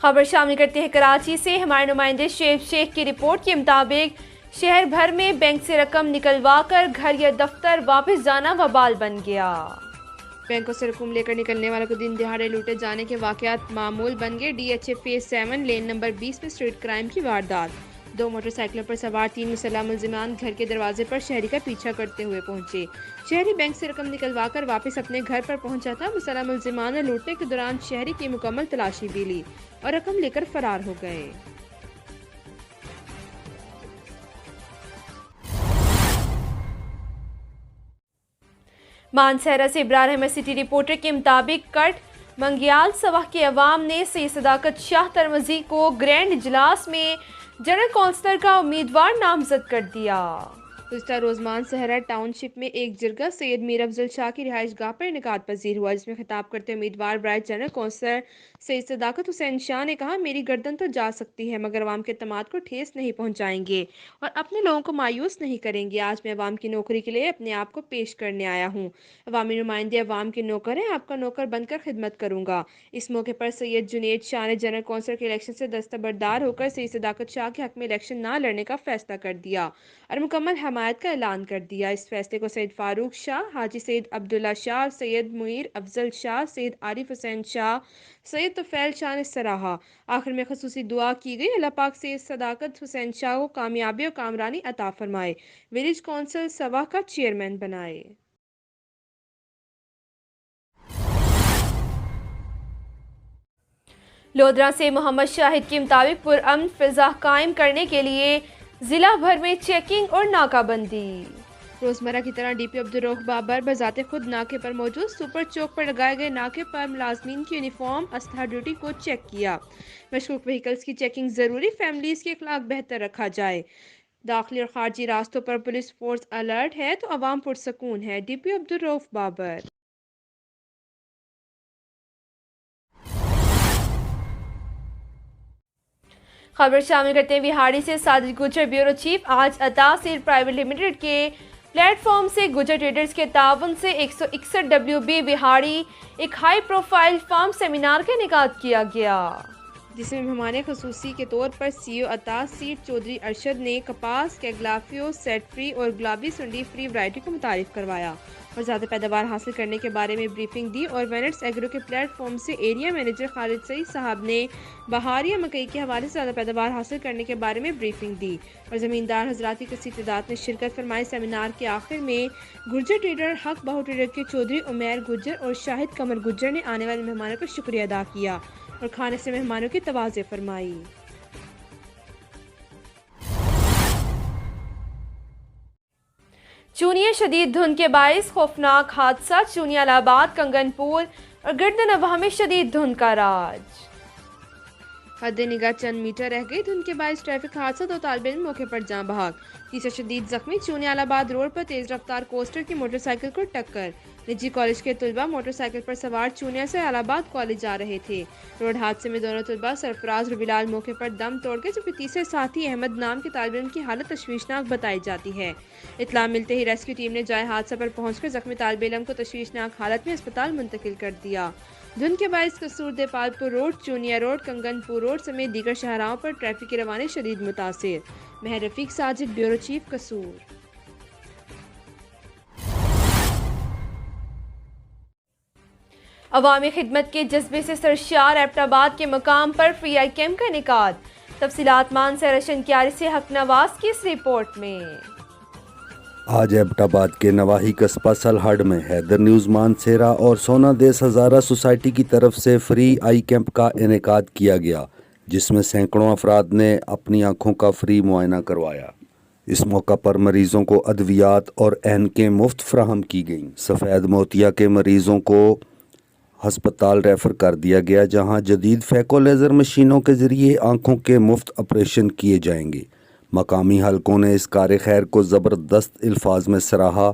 خبر شامل کرتے ہیں کراچی سے۔ ہمارے نمائندے شعیب شیخ کی رپورٹ کے مطابق شہر بھر میں بینک سے رقم نکلوا کر گھر یا دفتر واپس جانا وبال بن گیا۔ بینکوں سے رقم لے کر نکلنے والوں کو دن دہاڑے لوٹے جانے کے واقعات معمول بن گئے۔ D H A phase 7 lane number 20 میں اسٹریٹ کرائم کی واردات۔ 2 موٹر سائیکلوں پر سوار 3 مسلح ملزمان گھر کے دروازے پر شہری کا پیچھا کرتے ہوئے پہنچے۔ شہری بینک سے رقم نکلوا کر واپس اپنے گھر پر پہنچا تھا۔ مسلح ملزمان نے لوٹنے کے دوران شہری کی مکمل تلاشی بھی لی اور رقم لے کر فرار ہو گئے۔ مانسہرہ سے ابرار احمد سٹی رپورٹر کے مطابق کٹ منگیال سواح کے عوام نے سید صداقت شاہ ترمزی کو گرینڈ اجلاس میں جنرل کونسلر کا امیدوار نامزد کر دیا۔ گزشتہ روز مانسہرہ ٹاؤن شپ میں ایک جرگہ سید میر افضل شاہ کی رہائش گاہ پر انعقاد پذیر ہوا، جس میں خطاب کرتے امیدوار برائے جنرل کونسلر سید صداقت حسین شاہ نے کہا، میری گردن تو جا سکتی ہے مگر عوام کے اعتماد کو ٹھیس نہیں پہنچائیں گے اور اپنے لوگوں کو مایوس نہیں کریں گے۔ آج میں عوام کی نوکری کے لیے اپنے آپ کو پیش کرنے آیا ہوں۔ عوامی نمائندے عوام کے نوکر ہیں، آپ کا نوکر بن کر خدمت کروں گا۔ اس موقع پر سید جنید شاہ نے جنرل کونسلر کے الیکشن سے دستبردار ہو کر سید صداقت شاہ کے حق میں الیکشن نہ لڑنے کا فیصلہ کر دیا اور مکمل حمایت کا اعلان کر دیا۔ اس فیصلے کو سید فاروق شاہ، حاجی سید عبداللہ شاہ، سید میر افضل شاہ، سید عارف حسین شاہ، سید طفیل شاہ نے سراہا۔ آخر میں خصوصی دعا کی گئی، اللہ پاک سید صداقت حسین شاہ کو کامیابی اور کامرانی عطا فرمائے، ولیج کونسل سواح کا چیئرمین بنائے۔ لودھرا سے محمد شاہد کے مطابق پرامن فضا قائم کرنے کے لیے ضلع بھر میں چیکنگ اور ناکہ بندی۔ روزمرہ کی طرح ڈی پی عبدالرؤف بابر بذات خود ناکے پر موجود۔ سپر چوک پر لگائے گئے ناکے پر ملازمین کی یونیفارم اسلحہ ڈیوٹی کو چیک کیا۔ مشکوک وہیکلز کی چیکنگ ضروری، فیملیز کی اخلاق بہتر رکھا جائے۔ داخلی اور خارجی راستوں پر پولیس فورس الرٹ ہے تو عوام پرسکون ہے، ڈی پی عبدالرؤف بابر۔ خبر شامل کرتے ہیں وہاڑی سے۔ ساجد گجر بیورو چیف آج عطا سیڈ پرائیویٹ لمیٹڈ کے پلیٹ فارم سے گجر ٹریڈرز کے تعاون سے 161 WB وہاڑی ایک ہائی پروفائل فارم سیمینار کا انعقاد کیا گیا، جس میں مہمان خصوصی کے طور پر سی او عطا سیڈ چودھری ارشد نے کپاس، کیگلافیو، سیٹ فری اور گلابی سنڈی فری ورائٹی کو متعارف کروایا اور زیادہ پیداوار حاصل کرنے کے بارے میں بریفنگ دی۔ اور وینٹس ایگرو کے پلیٹ فارم سے ایریا مینیجر خالد سعید صاحب نے بہار یا مکئی کے حوالے سے زیادہ پیداوار حاصل کرنے کے بارے میں بریفنگ دی اور زمیندار حضرات کی کثیر تعداد نے شرکت فرمائی۔ سیمینار کے آخر میں گرجر ٹریڈر حق بہو ٹریڈر کے چودھری عمیر گجر اور شاہد قمر گجر نے آنے والے مہمانوں کا شکریہ ادا کیا اور کھانے سے مہمانوں کی تواضع فرمائی۔ چونیا شدید دھند کے باعث خوفناک حادثہ، چونیا الہ آباد، کنگن پور اور گردن ابواہ میں شدید دھند کا راج۔ حد نگاہ چند میٹر رہ گئی، دھند کے باعث ٹریفک حادثہ، 2 طالب علم موقع پر جاں بحق، تیسرا شدید زخمی۔ چونیا الہ آباد روڈ پر تیز رفتار کوسٹر کی موٹر سائیکل کو ٹکر، نجی کالج کے طلبہ موٹر سائیکل پر سوار چونیا سے الہ آباد کالج جا رہے تھے۔ روڈ حادثے میں دونوں طلبہ سرفراز اور بلال موقع پر دم توڑ گئے، جبکہ تیسرے ساتھی احمد نام کے طالب علم کی حالت تشویشناک بتائی جاتی ہے۔ اطلاع ملتے ہی ریسکیو ٹیم نے جائے حادثہ پر پہنچ کر زخمی طالب علم کو تشویشناک حالت میں اسپتال منتقل کر دیا۔ دھند کے باعث قصور دیپال پور روڈ، چونیا روڈ، کنگن پور روڈ سمیت دیگر شاہراہوں پر ٹریفک کی روانی شدید متاثر۔ مہر رفیق ساجد، بیورو چیف، قصور۔ عوامی خدمت کے جذبے سے سرشار ایبٹ آباد کے مقام پر فری آئی کیمپ کا انعقاد۔ تفصیلات مانسہرہ شنکیاری سے حق نواز کی اس رپورٹ میں۔ آج ایبٹ آباد کے نواحی قصبہ سلہڑ میں حیدر نیوز مانسہرہ اور سونا دیس ہزارہ سوسائٹی کی طرف سے فری آئی کیمپ کا انعقاد کیا گیا، جس میں سینکڑوں افراد نے اپنی آنکھوں کا فری معائنہ کروایا۔ اس موقع پر مریضوں کو ادویات اور اینکیں مفت فراہم کی گئیں۔ سفید موتیا کے مریضوں کو ہسپتال ریفر کر دیا گیا، جہاں جدید فیکو لیزر مشینوں کے ذریعے آنکھوں کے مفت آپریشن کیے جائیں گے۔ مقامی حلقوں نے اس کار خیر کو زبردست الفاظ میں سراہا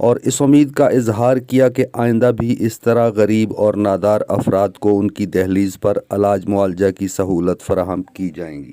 اور اس امید کا اظہار کیا کہ آئندہ بھی اس طرح غریب اور نادار افراد کو ان کی دہلیز پر علاج معالجہ کی سہولت فراہم کی جائیں گی۔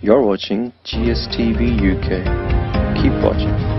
You're watching GSTV UK. Keep watching.